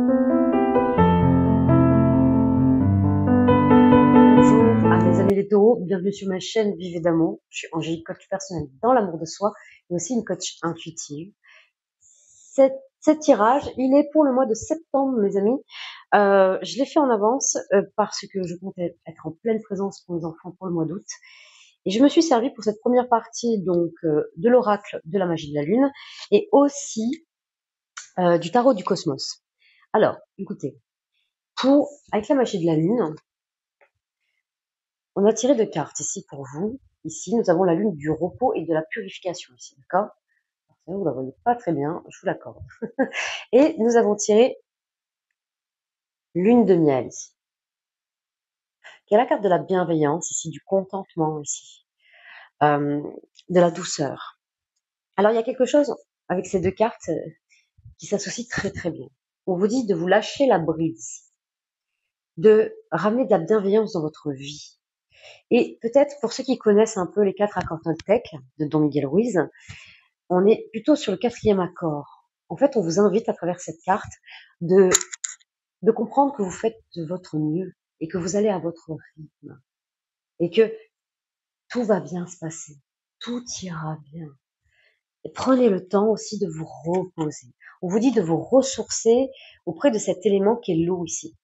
Bonjour à mes amis les taureaux, bienvenue sur ma chaîne Vivez d'amour. Je suis Angélique, coach personnel dans l'amour de soi, mais aussi une coach intuitive. Cet tirage, il est pour le mois de septembre, mes amis. Je l'ai fait en avance parce que je comptais être en pleine présence pour les enfants pour le mois d'août. Et je me suis servi pour cette première partie donc de l'oracle de la magie de la lune et aussi du tarot du cosmos. Alors, écoutez, avec la magie de la lune, on a tiré deux cartes ici pour vous. Ici, nous avons la lune du repos et de la purification ici, d'accord? Vous la voyez pas très bien, je vous l'accorde. Et nous avons tiré lune de miel ici, qui est la carte de la bienveillance ici, du contentement ici, de la douceur. Alors, il y a quelque chose avec ces deux cartes qui s'associe très très bien. On vous dit de vous lâcher la bride ici, de ramener de la bienveillance dans votre vie. Et peut-être pour ceux qui connaissent un peu les 4 accords Toltec de Don Miguel Ruiz, on est plutôt sur le 4e accord. En fait, on vous invite à travers cette carte de comprendre que vous faites de votre mieux et que vous allez à votre rythme et que tout va bien se passer, tout ira bien. Et prenez le temps aussi de vous reposer. On vous dit de vous ressourcer auprès de cet élément qui est l'eau ici.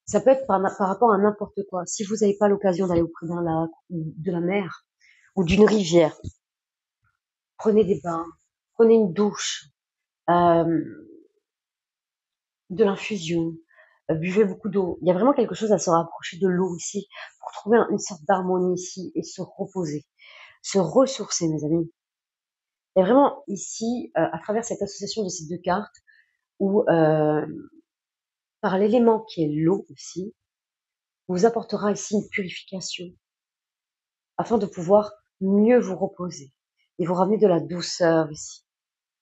Ça peut être par rapport à n'importe quoi. Si vous n'avez pas l'occasion d'aller auprès d'un lac ou de la mer ou d'une rivière, prenez des bains, prenez une douche, de l'infusion, buvez beaucoup d'eau. Il y a vraiment quelque chose à se rapprocher de l'eau ici pour trouver une sorte d'harmonie ici et se reposer, se ressourcer, mes amis. Et vraiment ici, à travers cette association de ces deux cartes, où par l'élément qui est l'eau ici, vous apportera ici une purification afin de pouvoir mieux vous reposer et vous ramener de la douceur ici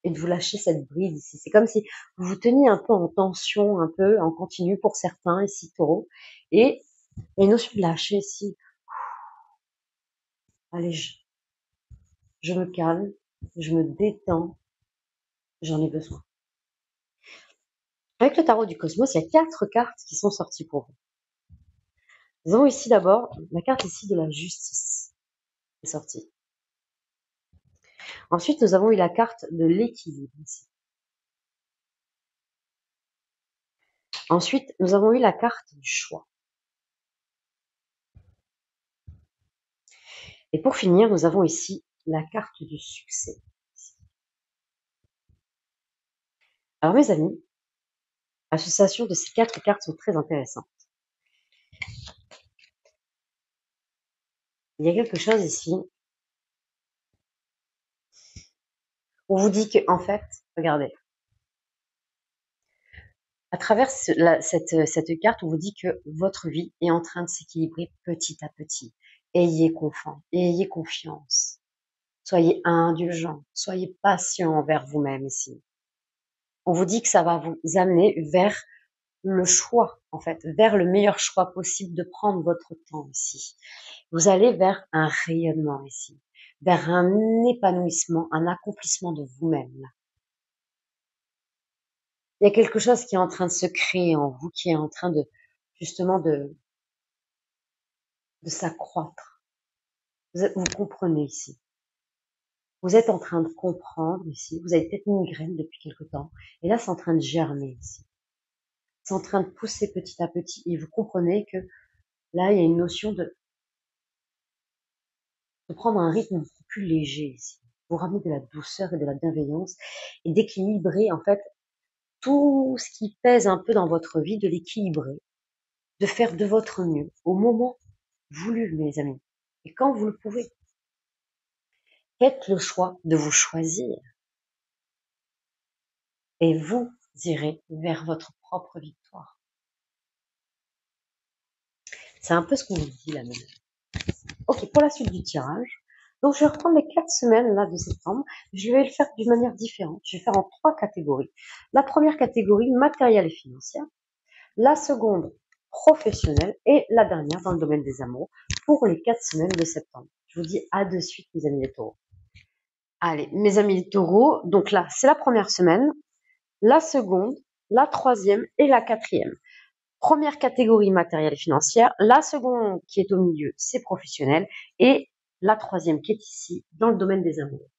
et de vous lâcher cette bride ici. C'est comme si vous vous teniez un peu en tension, un peu en continu pour certains ici, taureau. Et il y a une notion de lâcher ici. Allez, je me calme, je me détends, j'en ai besoin. Avec le tarot du cosmos, il y a 4 cartes qui sont sorties pour vous. Nous avons ici d'abord la carte ici de la justice qui est sortie. Ensuite, nous avons eu la carte de l'équilibre ici. Ensuite, nous avons eu la carte du choix. Et pour finir, nous avons ici la carte du succès. Alors mes amis, l'association de ces 4 cartes sont très intéressantes. Il y a quelque chose ici. On vous dit que, en fait, regardez, à travers cette carte, on vous dit que votre vie est en train de s'équilibrer petit à petit. Ayez confiance. Soyez indulgent. Soyez patient envers vous-même ici. On vous dit que ça va vous amener vers le choix, en fait, vers le meilleur choix possible de prendre votre temps ici. Vous allez vers un rayonnement ici, vers un épanouissement, un accomplissement de vous-même. Il y a quelque chose qui est en train de se créer en vous, qui est en train de, justement, de s'accroître. Vous comprenez ici. Vous êtes en train de comprendre ici. Vous avez peut-être une graine depuis quelque temps. Et là, c'est en train de germer ici. C'est en train de pousser petit à petit. Et vous comprenez que là, il y a une notion de prendre un rythme beaucoup plus léger ici. Vous ramener de la douceur et de la bienveillance et d'équilibrer, en fait, tout ce qui pèse un peu dans votre vie, de l'équilibrer, de faire de votre mieux au moment voulu, mes amis. Et quand vous le pouvez, faites le choix de vous choisir. Et vous irez vers votre propre victoire. C'est un peu ce qu'on vous dit là maintenant. Ok, pour la suite du tirage. Donc, je vais reprendre les 4 semaines là de septembre. Je vais le faire d'une manière différente. Je vais faire en 3 catégories. La première catégorie, matérielle et financière. La seconde, professionnelle. Et la dernière, dans le domaine des amours, pour les 4 semaines de septembre. Je vous dis à de suite, mes amis les taureaux. Allez, mes amis les taureaux. Donc là, c'est la première semaine. La seconde, la troisième et la quatrième. Première catégorie matérielle et financière, la seconde qui est au milieu, c'est professionnel, et la troisième qui est ici, dans le domaine des amours.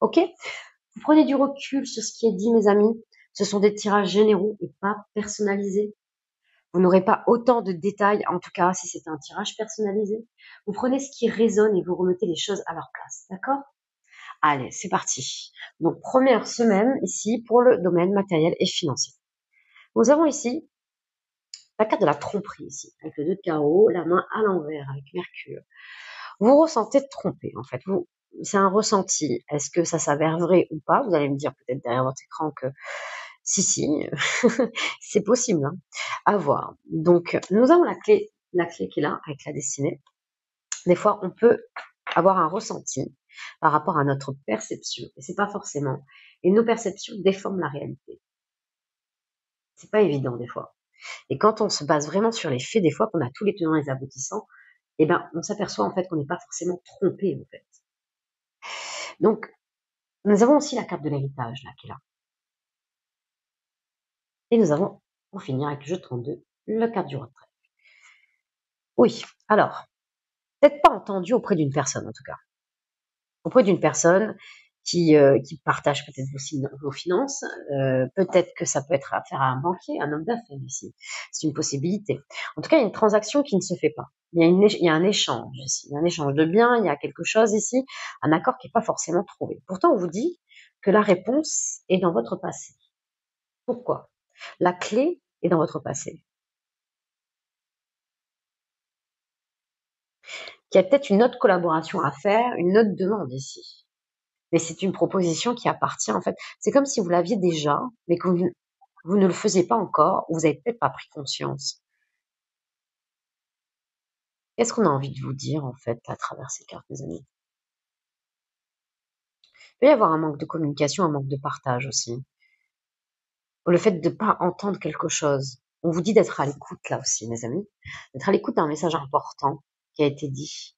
Ok? Vous prenez du recul sur ce qui est dit, mes amis. Ce sont des tirages généraux et pas personnalisés. Vous n'aurez pas autant de détails, en tout cas si c'est un tirage personnalisé. Vous prenez ce qui résonne et vous remettez les choses à leur place. D'accord? Allez, c'est parti. Donc, première semaine ici pour le domaine matériel et financier. Nous avons ici la carte de la tromperie ici, avec le 2 de carreau, la main à l'envers avec Mercure. Vous ressentez tromper, en fait. C'est un ressenti. Est-ce que ça s'avère vrai ou pas? Vous allez me dire peut-être derrière votre écran que si, c'est possible, hein, à voir. Donc, nous avons la clé qui est là, avec la destinée. Des fois, on peut avoir un ressenti par rapport à notre perception, et c'est pas forcément. Et nos perceptions déforment la réalité. C'est pas évident des fois. Et quand on se base vraiment sur les faits, des fois qu'on a tous les tenants et les aboutissants, eh ben, on s'aperçoit en fait qu'on n'est pas forcément trompé en fait. Donc, nous avons aussi la carte de l'héritage là qui est là. Et nous avons, pour finir avec le jeu 32, la carte du retrait. Oui, alors, peut-être pas entendu auprès d'une personne en tout cas. Auprès d'une personne qui partage peut-être vos finances, peut-être que ça peut être affaire à un banquier, un homme d'affaires ici. C'est une possibilité. En tout cas, il y a une transaction qui ne se fait pas. Il y a un échange ici, il y a un échange de biens, il y a quelque chose ici, un accord qui n'est pas forcément trouvé. Pourtant, on vous dit que la réponse est dans votre passé. Pourquoi? La clé est dans votre passé. Il y a peut-être une autre collaboration à faire, une autre demande ici. Mais c'est une proposition qui appartient en fait. C'est comme si vous l'aviez déjà, mais que vous ne le faisiez pas encore, ou vous n'avez peut-être pas pris conscience. Qu'est-ce qu'on a envie de vous dire en fait à travers ces cartes, mes amis? Il peut y avoir un manque de communication, un manque de partage aussi. Le fait de ne pas entendre quelque chose. On vous dit d'être à l'écoute là aussi, mes amis. D'être à l'écoute d'un message important qui a été dit.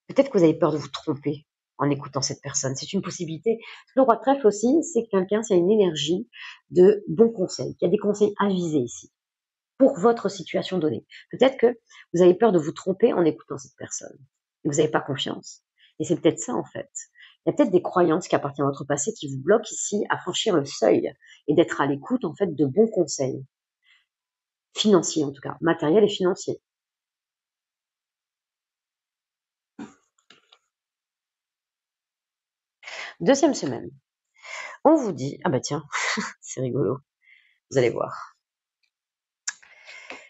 Peut-être que vous avez peur de vous tromper en écoutant cette personne. C'est une possibilité. Le roi de trèfle aussi, c'est quelqu'un qui a une énergie de bons conseils, qui a des conseils avisés ici, pour votre situation donnée. Peut-être que vous avez peur de vous tromper en écoutant cette personne. Vous n'avez pas confiance. Et c'est peut-être ça, en fait. Il y a peut-être des croyances qui appartiennent à votre passé qui vous bloquent ici à franchir le seuil et d'être à l'écoute, en fait, de bons conseils. Financiers, en tout cas. Matériels et financiers. Deuxième semaine. On vous dit, ah bah tiens, c'est rigolo. Vous allez voir.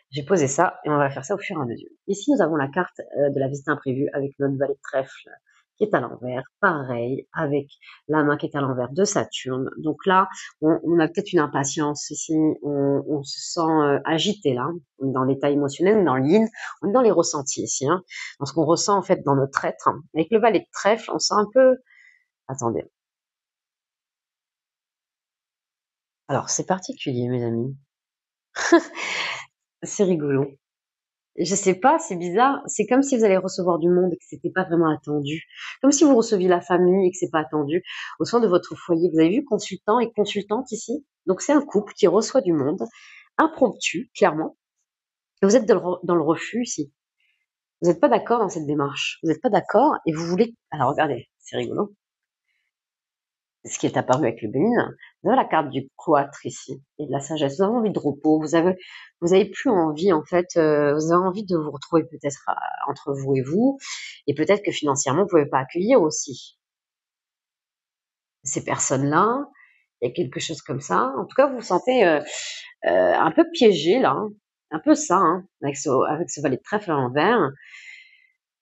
J'ai posé ça et on va faire ça au fur et à mesure. Ici, nous avons la carte de la visite imprévue avec notre valet de trèfle qui est à l'envers. Pareil, avec la main qui est à l'envers de Saturne. Donc là, on a peut-être une impatience ici. On se sent agité là, dans l'état émotionnel, dans l'yin, on est dans les ressentis ici. Hein, dans ce qu'on ressent en fait dans notre être. Avec le valet de trèfle, on sent un peu... Attendez. Alors, c'est particulier, mes amis. C'est rigolo. Je sais pas, c'est bizarre. C'est comme si vous allez recevoir du monde et que c'était pas vraiment attendu. Comme si vous receviez la famille et que c'est pas attendu. Au sein de votre foyer, vous avez vu consultant et consultante ici? Donc c'est un couple qui reçoit du monde, impromptu, clairement. Et vous êtes dans le refus ici. Vous n'êtes pas d'accord dans cette démarche. Vous n'êtes pas d'accord et vous voulez... Alors regardez, c'est rigolo. Ce qui est apparu avec le Bénin, vous avez la carte du cloître ici et de la sagesse. Vous avez envie de repos, vous avez plus envie en fait, vous avez envie de vous retrouver peut-être entre vous et peut-être que financièrement vous pouvez pas accueillir aussi ces personnes-là. Il y a quelque chose comme ça. En tout cas, vous vous sentez un peu piégé là, hein. Un peu ça, hein, avec ce valet de trèfle à l'envers.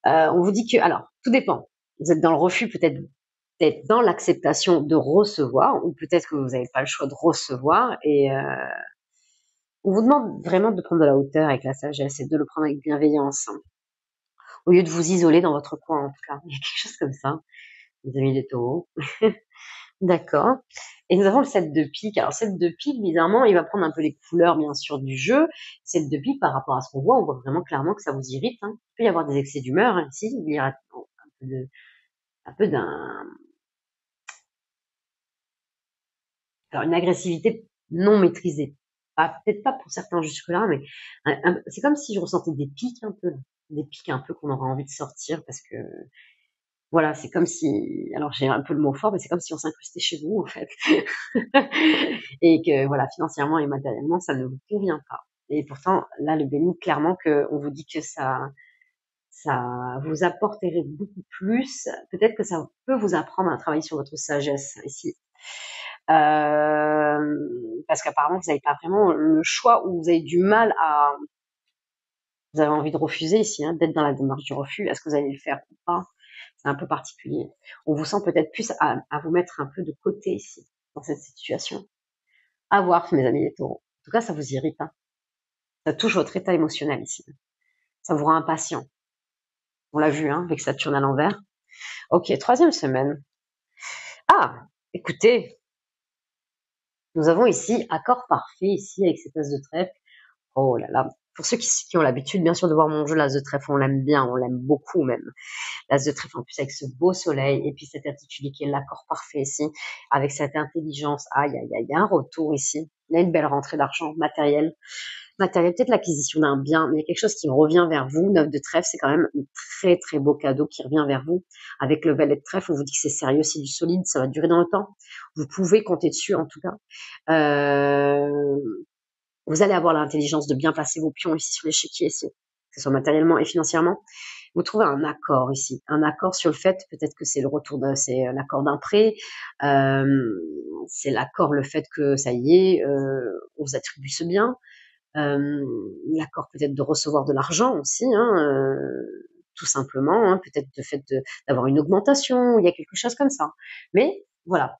On vous dit que, alors, tout dépend. Vous êtes dans le refus peut-être d'être dans l'acceptation de recevoir, ou peut-être que vous n'avez pas le choix de recevoir, et on vous demande vraiment de prendre de la hauteur avec la sagesse et de le prendre avec bienveillance, hein, au lieu de vous isoler dans votre coin, en tout cas. Il y a quelque chose comme ça, les amis des taureaux. D'accord. Et nous avons le 7 de pique. Alors, 7 de pique, bizarrement, il va prendre un peu les couleurs, bien sûr, du jeu. 7 de pique, par rapport à ce qu'on voit, on voit vraiment clairement que ça vous irrite. Hein. Il peut y avoir des excès d'humeur, hein, ici. Il y a un peu d'un Alors, une agressivité non maîtrisée. Peut-être pas pour certains jusque-là, mais c'est comme si je ressentais des pics un peu, des pics un peu qu'on aurait envie de sortir parce que, voilà, c'est comme si, alors j'ai un peu le mot fort, mais c'est comme si on s'incrustait chez vous, en fait. Et que, voilà, financièrement et matériellement, ça ne vous convient pas. Et pourtant, là, le béni, clairement, on vous dit que ça vous apporterait beaucoup plus. Peut-être que ça peut vous apprendre à travailler sur votre sagesse ici. Parce qu'apparemment, vous n'avez pas vraiment le choix ou vous avez du mal à, vous avez envie de refuser ici, hein, d'être dans la démarche du refus. Est-ce que vous allez le faire ou pas? C'est un peu particulier. On vous sent peut-être plus à vous mettre un peu de côté ici, dans cette situation. À voir, mes amis les taureaux. En tout cas, ça vous irrite, hein. Ça touche votre état émotionnel ici. Ça vous rend impatient. On l'a vu, hein, avec Saturne à l'envers. Ok, troisième semaine. Ah, écoutez, nous avons ici accord parfait, ici, avec cette as de trèfle. Oh là là. Pour ceux qui ont l'habitude, bien sûr, de voir mon jeu, l'as de trèfle, on l'aime bien, on l'aime beaucoup même. L'as de trèfle, en plus, avec ce beau soleil, et puis cette attitude qui est l'accord parfait ici, avec cette intelligence. Aïe, aïe, aïe, il y a un retour ici. Il y a une belle rentrée d'argent matériel. Matériel, peut-être l'acquisition d'un bien, mais il y a quelque chose qui revient vers vous. 9 de trèfle, c'est quand même un très, très beau cadeau qui revient vers vous. Avec le valet de trèfle, on vous dit que c'est sérieux, c'est du solide, ça va durer dans le temps. Vous pouvez compter dessus, en tout cas. Vous allez avoir l'intelligence de bien placer vos pions ici sur l'échiquier, ici, que ce soit matériellement et financièrement. Vous trouvez un accord ici, un accord sur le fait, peut-être que c'est c'est l'accord d'un prêt, c'est l'accord, le fait que ça y est, on vous attribue ce bien, l'accord peut-être de recevoir de l'argent aussi, hein, tout simplement, hein, peut-être le fait d'avoir une augmentation, il y a quelque chose comme ça. Mais voilà,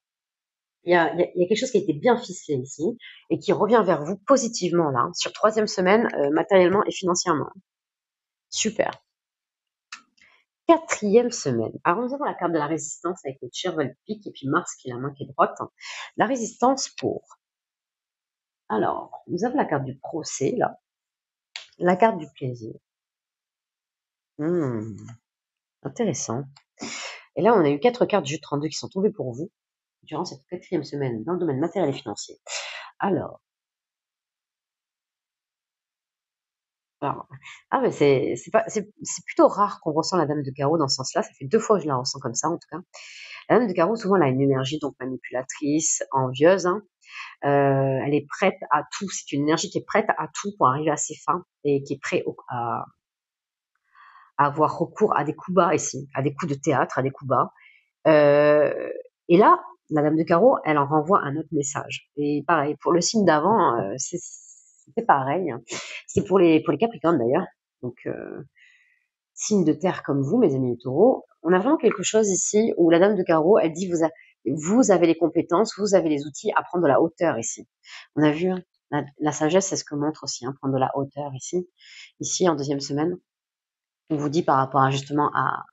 il y a quelque chose qui a été bien ficelé ici et qui revient vers vous positivement là, sur troisième semaine, matériellement et financièrement. Super. Quatrième semaine. Alors nous avons la carte de la résistance avec le cheval pique et puis Mars qui est la main qui est droite. La résistance pour. Alors, nous avons la carte du procès là, la carte du plaisir. Intéressant. Et là, on a eu 4 cartes du jeu 32 qui sont tombées pour vous durant cette quatrième semaine dans le domaine matériel et financier. Alors, mais c'est plutôt rare qu'on ressent la dame de carreau dans ce sens-là. Ça fait 2 fois que je la ressens comme ça, en tout cas. La dame de carreau, souvent, elle a une énergie donc manipulatrice, envieuse, hein. Elle est prête à tout. C'est une énergie qui est prête à tout pour arriver à ses fins et qui est prête à avoir recours à des coups bas ici, à des coups de théâtre, à des coups bas. Et là, la dame de carreau, elle en renvoie un autre message. Et pareil, pour le signe d'avant, c'était pareil. C'est pour les Capricornes d'ailleurs. Donc, signe de terre comme vous, mes amis les taureaux. On a vraiment quelque chose ici où la dame de carreau, elle dit vous avez les compétences, vous avez les outils à prendre de la hauteur ici. On a vu, hein, la sagesse, c'est ce que montre aussi, hein, prendre de la hauteur ici. Ici, en deuxième semaine, on vous dit par rapport à justement à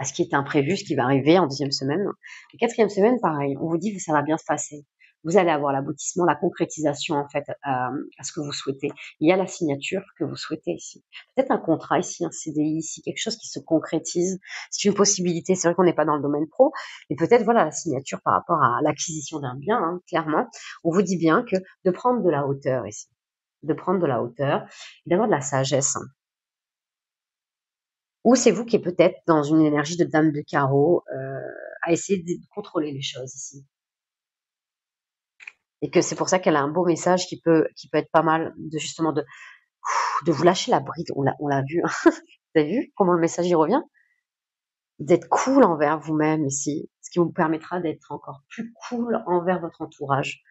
ce qui est imprévu, ce qui va arriver en deuxième semaine. La quatrième semaine, pareil, on vous dit que ça va bien se passer. Vous allez avoir l'aboutissement, la concrétisation en fait à ce que vous souhaitez. Il y a la signature que vous souhaitez ici. Peut-être un contrat ici, un CDI ici, quelque chose qui se concrétise. C'est une possibilité. C'est vrai qu'on n'est pas dans le domaine pro, mais peut-être voilà la signature par rapport à l'acquisition d'un bien. Hein, clairement, on vous dit bien que de prendre de la hauteur ici, de prendre de la hauteur, et d'avoir de la sagesse. Hein. Ou c'est vous qui êtes peut-être dans une énergie de dame de carreau à essayer de contrôler les choses ici. Et que c'est pour ça qu'elle a un beau message qui peut être pas mal de justement de vous lâcher la bride. On l'a vu. Hein. Vous avez vu comment le message y revient? D'être cool envers vous-même ici, ce qui vous permettra d'être encore plus cool envers votre entourage,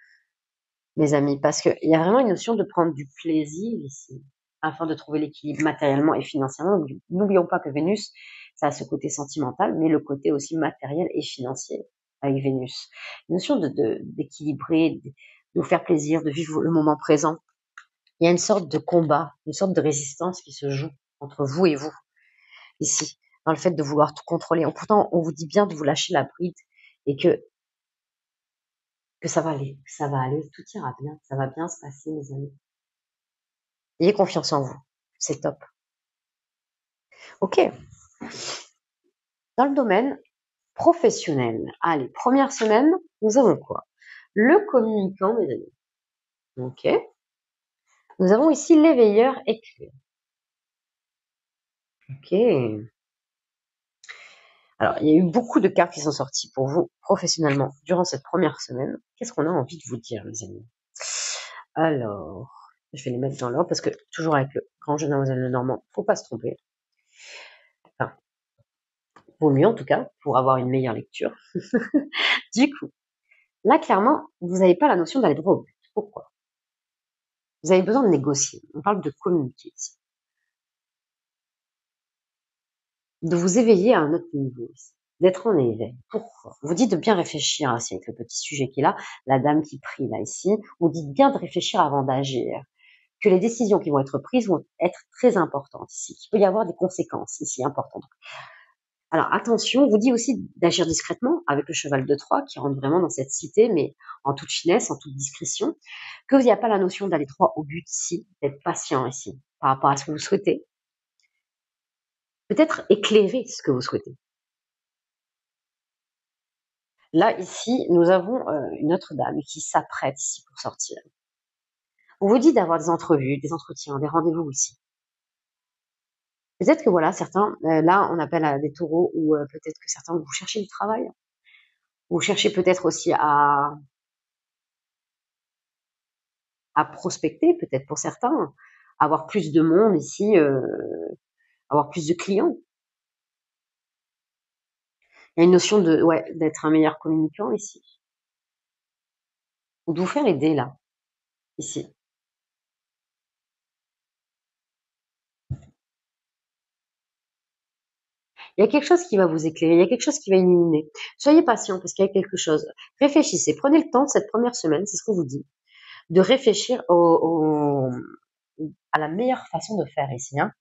mes amis, parce qu'il y a vraiment une notion de prendre du plaisir ici, afin de trouver l'équilibre matériellement et financièrement. N'oublions pas que Vénus, ça a ce côté sentimental, mais le côté aussi matériel et financier avec Vénus. Une notion d'équilibrer, de vous faire plaisir, de vivre le moment présent. Il y a une sorte de combat, une sorte de résistance qui se joue entre vous et vous, ici, dans le fait de vouloir tout contrôler. Pourtant, on vous dit bien de vous lâcher la bride et que ça va aller, tout ira bien, ça va bien se passer, mes amis. Ayez confiance en vous, c'est top. Ok. Dans le domaine professionnel, allez, première semaine, nous avons quoi? le communicant, mes amis. Ok. Nous avons ici l'éveilleur éclairé. Ok. Alors, il y a eu beaucoup de cartes qui sont sorties pour vous professionnellement durant cette première semaine. Qu'est-ce qu'on a envie de vous dire, mes amis? Alors, je vais les mettre dans l'ordre parce que toujours avec le grand jeu Mademoiselle Lenormand, faut pas se tromper. Enfin, vaut mieux en tout cas pour avoir une meilleure lecture. Du coup, là clairement, vous n'avez pas la notion d'aller droit au but. Pourquoi? Vous avez besoin de négocier. On parle de communiquer ici. De vous éveiller à un autre niveau ici. D'être en éveil. Pourquoi? Vous dites de bien réfléchir ici avec le petit sujet qui est là, la dame qui prie là ici. Vous dites bien de réfléchir avant d'agir. Que les décisions qui vont être prises vont être très importantes ici. Il peut y avoir des conséquences ici importantes. Alors attention, on vous dit aussi d'agir discrètement avec le cheval de Troie qui rentre vraiment dans cette cité, mais en toute finesse, en toute discrétion. Que il n'y a pas la notion d'aller droit au but ici, d'être patient ici par rapport à ce que vous souhaitez. Peut-être éclairer ce que vous souhaitez. Là, ici, nous avons une autre dame qui s'apprête ici pour sortir. On vous dit d'avoir des entrevues, des entretiens, des rendez-vous ici. Peut-être que voilà, certains, là, on appelle à des taureaux ou peut-être que certains, vous cherchez du travail. Vous cherchez peut-être aussi à prospecter, peut-être pour certains, avoir plus de monde ici, avoir plus de clients. Il y a une notion de, ouais, d'être un meilleur communicant ici. Ou de vous faire aider là, ici. Il y a quelque chose qui va vous éclairer, il y a quelque chose qui va illuminer. Soyez patient parce qu'il y a quelque chose. Réfléchissez, prenez le temps de cette première semaine, c'est ce qu'on vous dit, de réfléchir à la meilleure façon de faire ici, hein.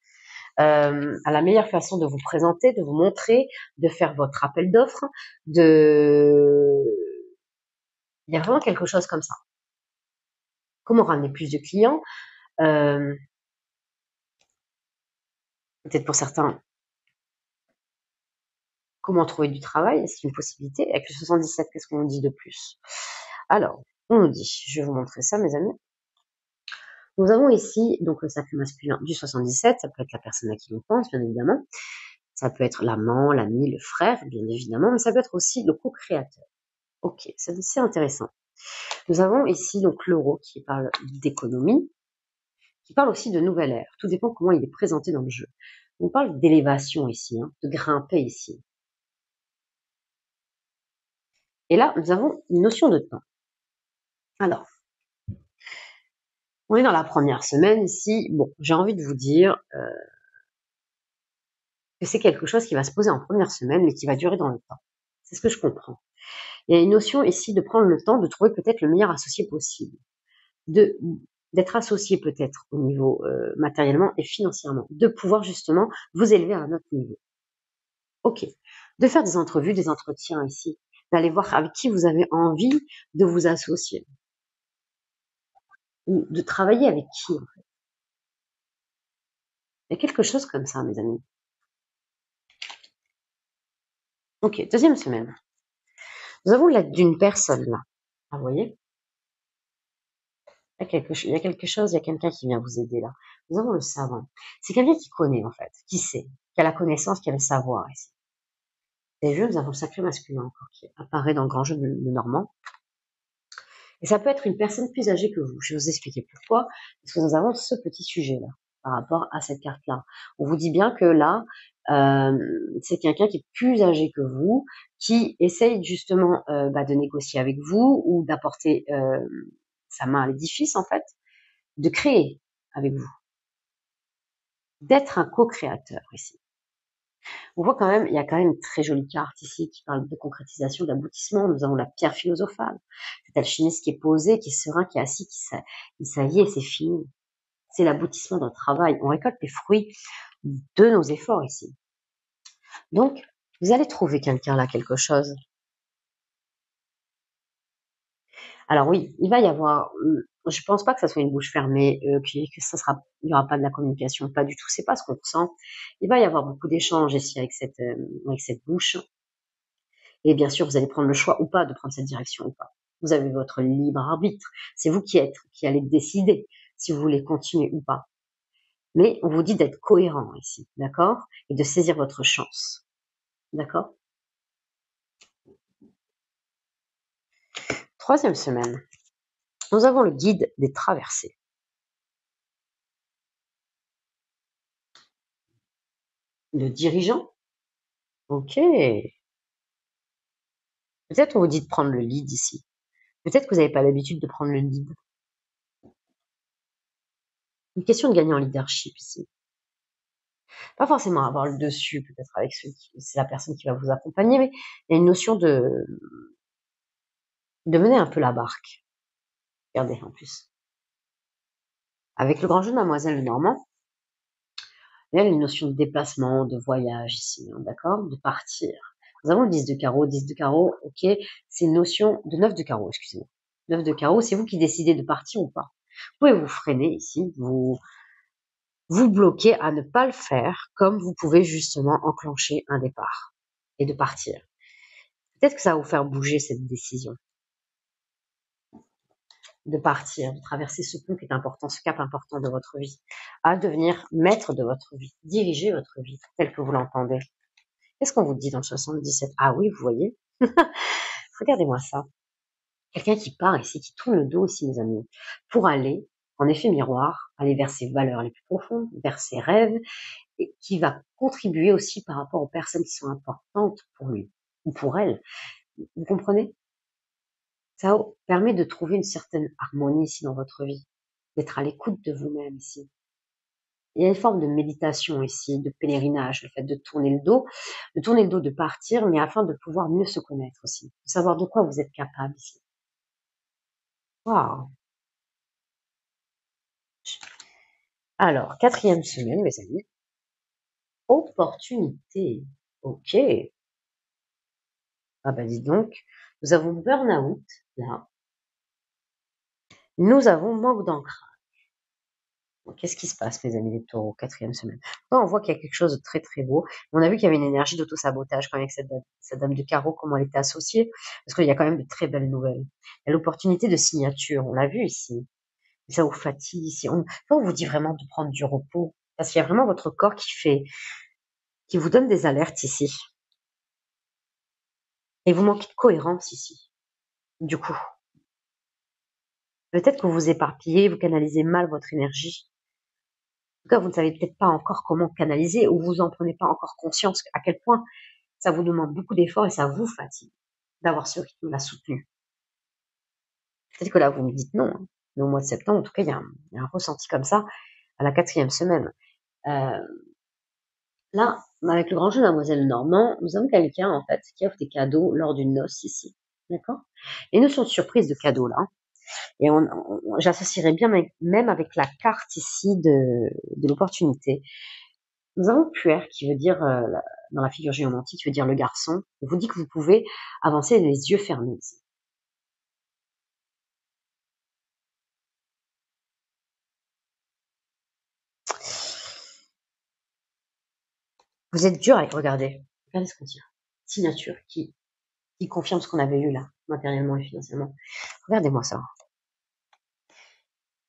À la meilleure façon de vous présenter, de vous montrer, de faire votre appel d'offres, il y a vraiment quelque chose comme ça. Comment ramener plus de clients? Peut-être pour certains, comment trouver du travail? C'est une possibilité. Avec le 77, qu'est-ce qu'on nous dit de plus? Alors, on nous dit, je vais vous montrer ça, mes amis. Nous avons ici donc le sacré masculin du 77, ça peut être la personne à qui on pense, bien évidemment. Ça peut être l'amant, l'ami, le frère, bien évidemment, mais ça peut être aussi le co-créateur. Ok, c'est intéressant. Nous avons ici donc l'euro qui parle d'économie, qui parle aussi de nouvelle ère. Tout dépend comment il est présenté dans le jeu. On parle d'élévation ici, hein, de grimper ici. Et là, nous avons une notion de temps. Alors, on est dans la première semaine ici. Bon, j'ai envie de vous dire que c'est quelque chose qui va se poser en première semaine, mais qui va durer dans le temps. C'est ce que je comprends. Il y a une notion ici de prendre le temps de trouver peut-être le meilleur associé possible, d'être associé peut-être au niveau matériellement et financièrement, de pouvoir justement vous élever à un autre niveau. Ok, de faire des entrevues, des entretiens ici, d'aller voir avec qui vous avez envie de vous associer, ou de travailler avec qui en fait. Il y a quelque chose comme ça, mes amis. Ok, deuxième semaine. Nous avons l'aide d'une personne là. Ah, vous voyez, il y a quelque chose, il y a quelqu'un qui vient vous aider là. Nous avons le savant. C'est quelqu'un qui connaît en fait, qui sait, qui a la connaissance, qui a le savoir ici. Et nous avons le sacré masculin encore qui apparaît dans le grand jeu de Normand. Et ça peut être une personne plus âgée que vous. Je vais vous expliquer pourquoi. Parce que nous avons ce petit sujet-là par rapport à cette carte-là. On vous dit bien que là, c'est quelqu'un qui est plus âgé que vous, qui essaye justement de négocier avec vous ou d'apporter sa main à l'édifice en fait, de créer avec vous, d'être un co-créateur ici. On voit quand même, il y a quand même une très jolie carte ici qui parle de concrétisation, d'aboutissement. Nous avons la pierre philosophale, cet alchimiste qui est posé, qui est serein, qui est assis, ça y est, c'est fini. C'est l'aboutissement d'un travail. On récolte les fruits de nos efforts ici. Donc, vous allez trouver quelqu'un là, quelque chose. Alors oui, il va y avoir, je pense pas que ça soit une bouche fermée, que ça sera, il y aura pas de la communication, pas du tout. C'est pas ce qu'on ressent. Il va y avoir beaucoup d'échanges ici avec cette bouche. Et bien sûr, vous allez prendre le choix ou pas de prendre cette direction ou pas. Vous avez votre libre arbitre. C'est vous qui allez décider si vous voulez continuer ou pas. Mais on vous dit d'être cohérent ici, d'accord? Et de saisir votre chance, d'accord? 3e semaine, nous avons le guide des traversées. Le dirigeant, ok. Peut-être on vous dit de prendre le lead ici. Peut-être que vous n'avez pas l'habitude de prendre le lead. Une question de gagner en leadership ici. Pas forcément avoir le dessus, peut-être avec c'est la personne qui va vous accompagner, mais il y a une notion de mener un peu la barque. Regardez, en plus. Avec le grand jeu de Mademoiselle Lenormand, il y a une notion de déplacement, de voyage ici, hein, d'accord? De partir. Nous avons le 10 de carreau. 10 de carreau, ok, c'est une notion de 9 de carreau, excusez-moi. 9 de carreau, c'est vous qui décidez de partir ou pas. Vous pouvez vous freiner ici, vous bloquer à ne pas le faire, comme vous pouvez justement enclencher un départ et de partir. Peut-être que ça va vous faire bouger cette décision de partir, de traverser ce pont qui est important, ce cap important de votre vie, à devenir maître de votre vie, diriger votre vie telle que vous l'entendez. Qu'est-ce qu'on vous dit dans le 77? Ah oui, vous voyez? Regardez-moi ça. Quelqu'un qui part ici, qui tourne le dos ici, mes amis, pour aller, en effet miroir, aller vers ses valeurs les plus profondes, vers ses rêves, et qui va contribuer aussi par rapport aux personnes qui sont importantes pour lui ou pour elle. Vous comprenez? Ça permet de trouver une certaine harmonie ici dans votre vie, d'être à l'écoute de vous-même ici. Il y a une forme de méditation ici, de pèlerinage, le fait de tourner le dos, de partir, mais afin de pouvoir mieux se connaître aussi, de savoir de quoi vous êtes capable ici. Waouh! Alors, 4e semaine, mes amis. Opportunité. Ok. Ah bah dis donc, nous avons burn-out, là. Nous avons manque d'encre. Qu'est-ce qui se passe, mes amis les taureaux, 4e semaine? Là, on voit qu'il y a quelque chose de très très beau. On a vu qu'il y avait une énergie d'auto-sabotage quand même avec cette dame de carreau, comment elle était associée, parce qu'il y a quand même de très belles nouvelles. Il y a l'opportunité de signature, on l'a vu ici. Ça vous fatigue ici. On vous dit vraiment de prendre du repos, parce qu'il y a vraiment votre corps qui vous donne des alertes ici. Et vous manquez de cohérence ici, du coup. Peut-être que vous vous éparpillez, vous canalisez mal votre énergie. En tout cas, vous ne savez peut-être pas encore comment canaliser ou vous en prenez pas encore conscience à quel point ça vous demande beaucoup d'efforts et ça vous fatigue d'avoir ce rythme-là soutenu. Peut-être que là, vous me dites non, hein. Mais au mois de septembre, en tout cas, il y a un ressenti comme ça à la 4e semaine. Là, avec le grand jeu de Mademoiselle Normand, nous avons quelqu'un, en fait, qui offre des cadeaux lors d'une noce ici. D'accord? Et une notion de surprise de cadeau, là. Et j'associerais bien même avec la carte ici de l'opportunité. Nous avons puer qui veut dire, dans la figure géomantique, qui veut dire le garçon. On vous dit que vous pouvez avancer les yeux fermés ici. Vous êtes dur avec, regardez ce qu'on dit. Signature qui confirme ce qu'on avait eu là, matériellement et financièrement. Regardez-moi ça.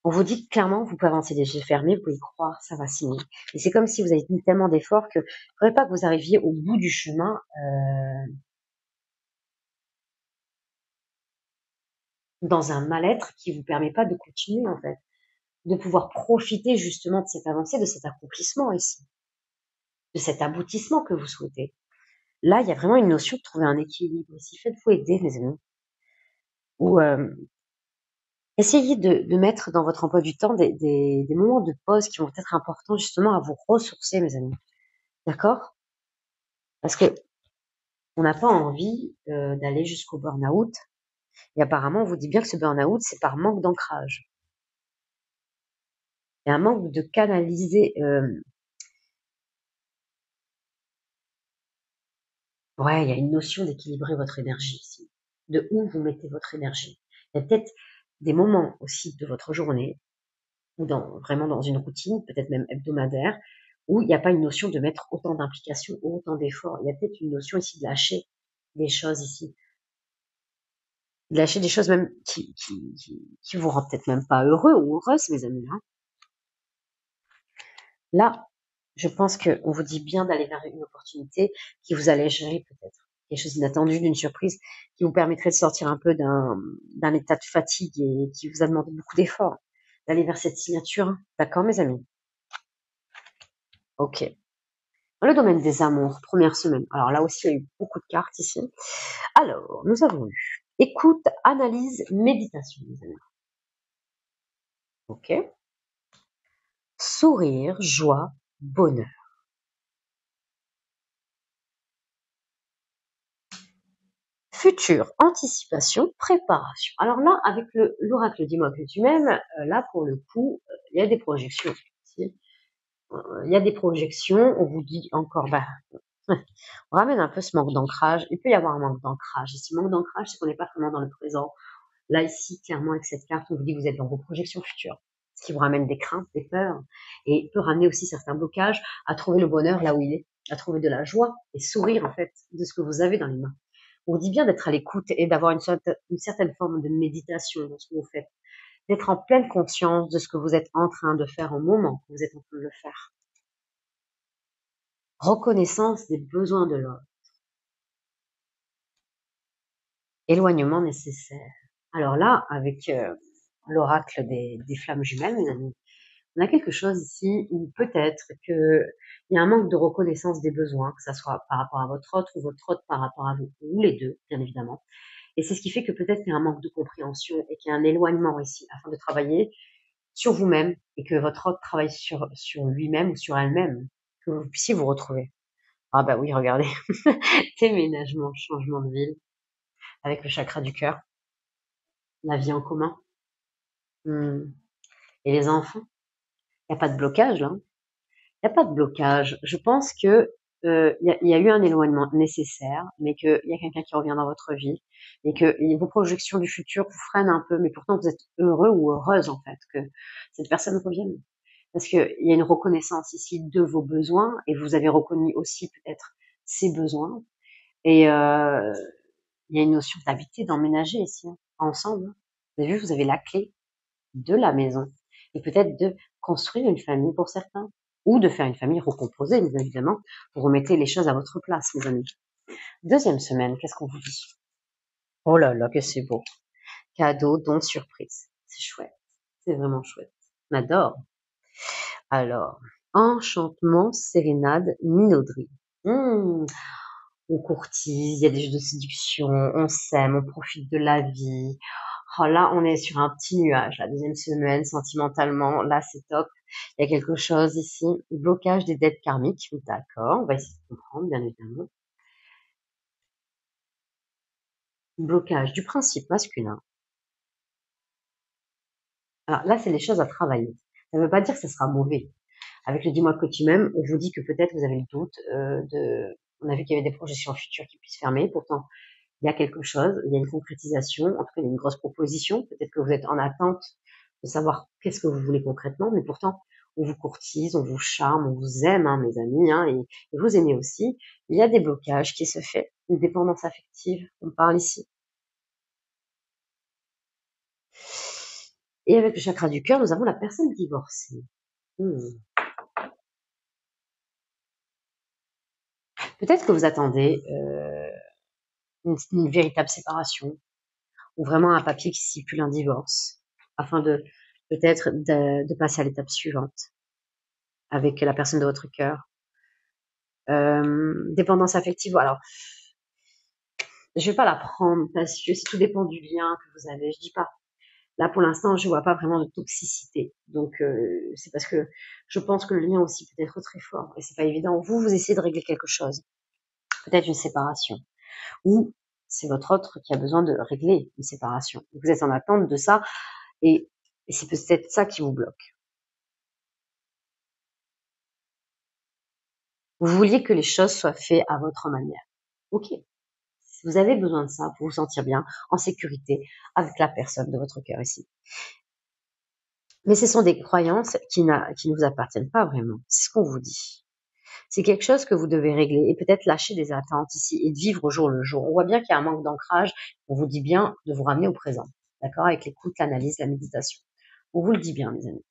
On vous dit clairement, vous pouvez avancer les yeux fermés, vous pouvez y croire, ça va signer. Et c'est comme si vous avez mis tellement d'efforts que, il ne faudrait pas que vous arriviez au bout du chemin, dans un mal-être qui vous permet pas de continuer, en fait. De pouvoir profiter justement de cette avancée, de cet accomplissement ici. De cet aboutissement que vous souhaitez. Là, il y a vraiment une notion de trouver un équilibre ici. Faites-vous aider, mes amis. Ou, essayez de mettre dans votre emploi du temps des moments de pause qui vont être importants justement à vous ressourcer, mes amis. D'accord? Parce que on n'a pas envie d'aller jusqu'au burn-out. Et apparemment, on vous dit bien que ce burn-out, c'est par manque d'ancrage. Il y a un manque de canaliser. Ouais, il y a une notion d'équilibrer votre énergie ici. De où vous mettez votre énergie. Il y a peut-être des moments aussi de votre journée, ou vraiment dans une routine, peut-être même hebdomadaire, où il n'y a pas une notion de mettre autant d'implication, autant d'efforts. Il y a peut-être une notion ici de lâcher des choses ici. Lâcher des choses même qui vous rendent peut-être même pas heureux ou heureuse, mes amis, hein. Là, je pense qu'on vous dit bien d'aller vers une opportunité qui vous allégerait peut-être. Quelque chose d'inattendu, d'une surprise, qui vous permettrait de sortir un peu d'un état de fatigue et qui vous a demandé beaucoup d'efforts. D'aller vers cette signature. D'accord, mes amis? Ok. Dans le domaine des amours, première semaine. Alors là aussi, il y a eu beaucoup de cartes ici. Alors, nous avons eu écoute, analyse, méditation, mes amis. Ok. Sourire, joie, bonheur. Futur, anticipation, préparation. Alors là, avec l'oracle dis-moi que tu m'aimes, là pour le coup, il y a des projections. Il y a des projections, on vous dit encore, bah, on ramène un peu ce manque d'ancrage. Il peut y avoir un manque d'ancrage. Et ce manque d'ancrage, c'est qu'on n'est pas vraiment dans le présent. Là, ici, clairement, avec cette carte, on vous dit que vous êtes dans vos projections futures. Ce qui vous ramène des craintes, des peurs. Et peut ramener aussi certains blocages à trouver le bonheur là où il est, à trouver de la joie et sourire, en fait, de ce que vous avez dans les mains. On vous dit bien d'être à l'écoute et d'avoir une certaine forme de méditation dans ce que vous faites. D'être en pleine conscience de ce que vous êtes en train de faire au moment que vous êtes en train de le faire. Reconnaissance des besoins de l'autre. Éloignement nécessaire. Alors là, avec l'oracle des flammes jumelles, mes amis, on a quelque chose ici où peut-être qu'il y a un manque de reconnaissance des besoins, que ça soit par rapport à votre autre ou votre autre par rapport à vous, ou les deux, bien évidemment. Et c'est ce qui fait que peut-être il y a un manque de compréhension et qu'il y a un éloignement ici afin de travailler sur vous-même et que votre autre travaille sur lui-même ou sur elle-même, que vous puissiez vous retrouver. Ah bah oui, regardez, déménagement, changement de ville, avec le chakra du cœur, la vie en commun. Et les enfants, il n'y a pas de blocage là. Il n'y a pas de blocage. Je pense que y a eu un éloignement nécessaire, mais qu'il y a quelqu'un qui revient dans votre vie et que vos projections du futur vous freinent un peu, mais pourtant vous êtes heureux ou heureuse en fait que cette personne revienne. Parce qu'il y a une reconnaissance ici de vos besoins et vous avez reconnu aussi peut-être ses besoins. Et il y a une notion d'habiter, d'emménager ici, hein, ensemble. Vous avez vu, vous avez la clé de la maison et peut-être de construire une famille pour certains ou de faire une famille recomposée, bien évidemment. Vous remettez les choses à votre place, mes amis. Deuxième semaine, qu'est-ce qu'on vous dit? Oh là là, que c'est beau. Cadeau, don, surprise. C'est chouette. C'est vraiment chouette. On adore. Alors, enchantement, sérénade, minauderie. On courtise, il y a des jeux de séduction, on s'aime, on profite de la vie. Oh là, on est sur un petit nuage, la deuxième semaine, sentimentalement, là c'est top. Il y a quelque chose ici, blocage des dettes karmiques, d'accord, on va essayer de comprendre, bien évidemment. Blocage du principe masculin. Alors là, c'est des choses à travailler. Ça ne veut pas dire que ça sera mauvais. Avec le dis-moi que tu m'aimes, on vous dit que peut-être vous avez le doute on a vu qu'il y avait des projections futures qui puissent fermer, pourtant il y a quelque chose, il y a une concrétisation, en tout cas il y a une grosse proposition, peut-être que vous êtes en attente de savoir qu'est-ce que vous voulez concrètement, mais pourtant on vous courtise, on vous charme, on vous aime, hein, mes amis, hein, et vous aimez aussi. Il y a des blocages qui se font, une dépendance affective, on parle ici. Et avec le chakra du cœur, nous avons la personne divorcée. Peut-être que vous attendez une véritable séparation, ou vraiment un papier qui stipule un divorce, afin de peut-être de passer à l'étape suivante avec la personne de votre cœur. Dépendance affective, alors je vais pas la prendre parce que tout dépend du lien que vous avez. Je dis pas. Là pour l'instant, je vois pas vraiment de toxicité. Donc c'est parce que je pense que le lien aussi peut être très fort et c'est pas évident. Vous essayez de régler quelque chose, peut-être une séparation, ou c'est votre autre qui a besoin de régler une séparation. Vous êtes en attente de ça et c'est peut-être ça qui vous bloque. Vous vouliez que les choses soient faites à votre manière. Ok. Si vous avez besoin de ça pour vous sentir bien, en sécurité, avec la personne de votre cœur ici. Mais ce sont des croyances qui ne vous appartiennent pas vraiment. C'est ce qu'on vous dit. C'est quelque chose que vous devez régler et peut-être lâcher des attentes ici et de vivre au jour le jour. On voit bien qu'il y a un manque d'ancrage. On vous dit bien de vous ramener au présent. D'accord? Avec l'écoute, l'analyse, la méditation. On vous le dit bien, mes amis.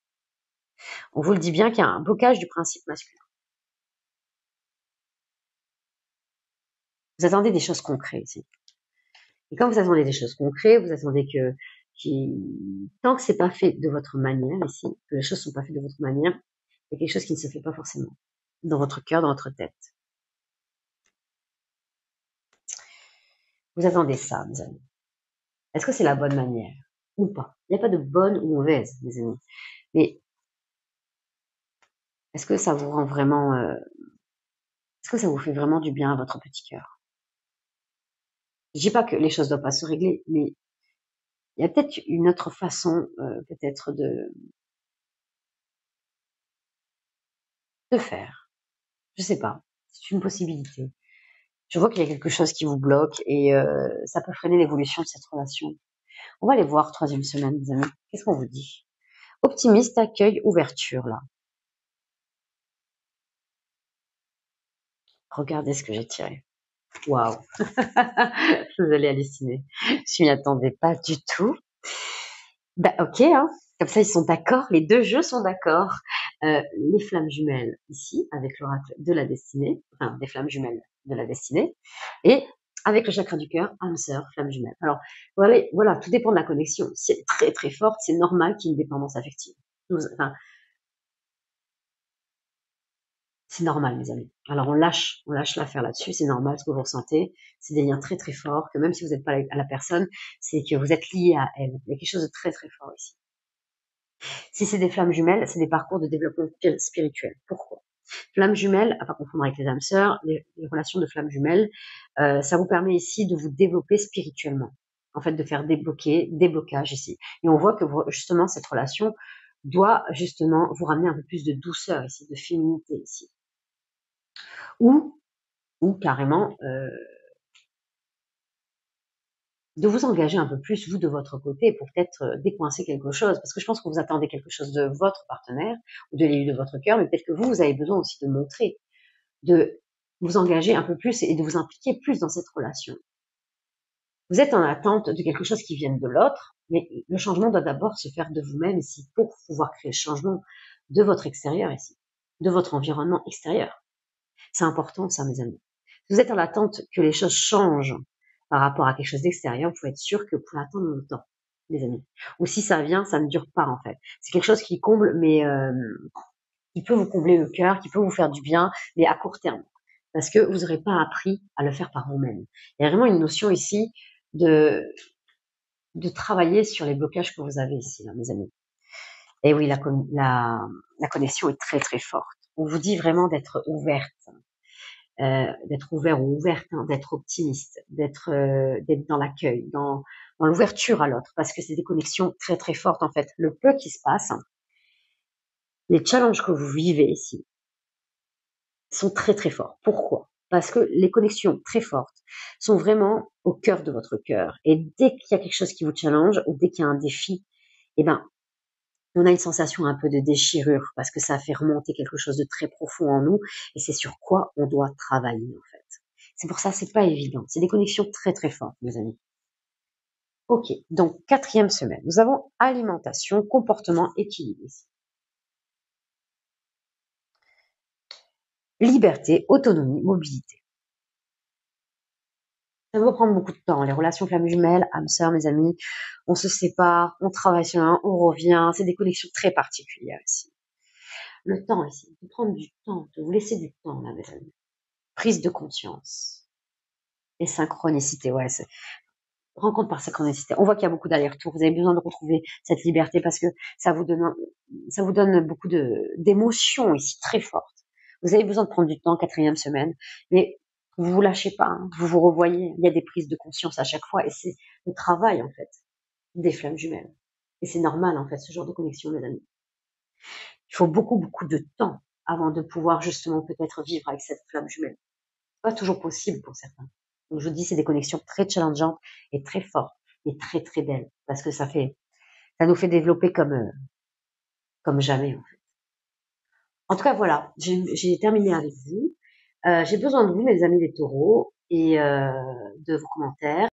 On vous le dit bien qu'il y a un blocage du principe masculin. Vous attendez des choses concrètes ici. Et quand vous attendez des choses concrètes, vous attendez tant que c'est pas fait de votre manière ici, que les choses sont pas faites de votre manière, il y a quelque chose qui ne se fait pas forcément dans votre cœur, dans votre tête. Vous attendez ça, mes amis. Est-ce que c'est la bonne manière ou pas? Il n'y a pas de bonne ou mauvaise, mes amis. Mais est-ce que ça vous rend vraiment, est-ce que ça vous fait vraiment du bien à votre petit cœur? Je dis pas que les choses doivent pas se régler, mais il y a peut-être une autre façon, peut-être de faire. Je sais pas. C'est une possibilité. Je vois qu'il y a quelque chose qui vous bloque et ça peut freiner l'évolution de cette relation. On va aller voir troisième semaine, mes amis. Qu'est-ce qu'on vous dit? Optimiste, accueil, ouverture, là. Regardez ce que j'ai tiré. Waouh! Vous allez halluciner. Je m'y attendais pas du tout. Bah, ok, hein. Comme ça, ils sont d'accord. Les deux jeux sont d'accord. Les flammes jumelles ici, avec l'oracle de la destinée, enfin, des flammes jumelles de la destinée, et avec le chakra du cœur, âme sœur, flamme jumelle. Alors, voilà, tout dépend de la connexion. Si elle est très très forte, c'est normal qu'il y ait une dépendance affective. Enfin, c'est normal, mes amis. Alors, on lâche l'affaire là-dessus. C'est normal ce que vous ressentez. C'est des liens très très forts, que même si vous n'êtes pas à la personne, c'est que vous êtes lié à elle. Il y a quelque chose de très très fort ici. Si c'est des flammes jumelles, c'est des parcours de développement spirituel. Pourquoi? Flammes jumelles, à pas confondre avec les âmes sœurs, les relations de flammes jumelles, ça vous permet ici de vous développer spirituellement. En fait, de faire des blocages ici. Et on voit que justement, cette relation doit justement vous ramener un peu plus de douceur ici, de féminité ici. Ou carrément, de vous engager un peu plus, vous, de votre côté, pour peut-être décoincer quelque chose. Parce que je pense que vous attendez quelque chose de votre partenaire, ou de l'élu de votre cœur, mais peut-être que vous avez besoin aussi de montrer, de vous engager un peu plus et de vous impliquer plus dans cette relation. Vous êtes en attente de quelque chose qui vienne de l'autre, mais le changement doit d'abord se faire de vous-même ici, pour pouvoir créer le changement de votre extérieur ici, de votre environnement extérieur. C'est important, ça, mes amis. Si vous êtes en attente que les choses changent par rapport à quelque chose d'extérieur, vous pouvez être sûr que vous pouvez attendre longtemps, les amis. Ou si ça vient, ça ne dure pas, en fait. C'est quelque chose qui comble, mais qui peut vous combler le cœur, qui peut vous faire du bien, mais à court terme. Parce que vous n'aurez pas appris à le faire par vous-même. Il y a vraiment une notion ici de travailler sur les blocages que vous avez ici, là, mes amis. Et oui, la connexion est très, très forte. On vous dit vraiment d'être ouverte. D'être ouvert ou ouverte, hein, d'être optimiste, d'être dans l'accueil, dans l'ouverture à l'autre, parce que c'est des connexions très très fortes en fait. Le peu qui se passe, les challenges que vous vivez ici sont très très forts. Pourquoi? Parce que les connexions très fortes sont vraiment au cœur de votre cœur. Et dès qu'il y a quelque chose qui vous challenge ou dès qu'il y a un défi, eh ben, on a une sensation un peu de déchirure parce que ça fait remonter quelque chose de très profond en nous et c'est sur quoi on doit travailler en fait. C'est pour ça, c'est pas évident. C'est des connexions très très fortes, mes amis. Ok, donc quatrième semaine, nous avons alimentation, comportement équilibré. Liberté, autonomie, mobilité. Ça va prendre beaucoup de temps. Les relations flammes jumelles, âme sœur, mes amis, on se sépare, on travaille sur un, on revient. C'est des connexions très particulières ici. Le temps ici, de prendre du temps, de vous laisser du temps là, mes amis. Prise de conscience et synchronicité. Ouais, c'est rencontre par synchronicité. On voit qu'il y a beaucoup d'allers-retours. Vous avez besoin de retrouver cette liberté parce que ça vous donne beaucoup d'émotions ici très fortes. Vous avez besoin de prendre du temps, quatrième semaine, mais vous vous lâchez pas, hein, vous vous revoyez. Il y a des prises de conscience à chaque fois et c'est le travail en fait des flammes jumelles. Et c'est normal en fait ce genre de connexion, mes amis. Il faut beaucoup beaucoup de temps avant de pouvoir justement peut-être vivre avec cette flamme jumelle. Pas toujours possible pour certains. Donc je vous dis, c'est des connexions très challengeantes et très fortes et très très belles parce que ça nous fait développer comme jamais en fait. En tout cas, voilà, j'ai terminé avec vous. J'ai besoin de vous, mes amis les taureaux, et de vos commentaires.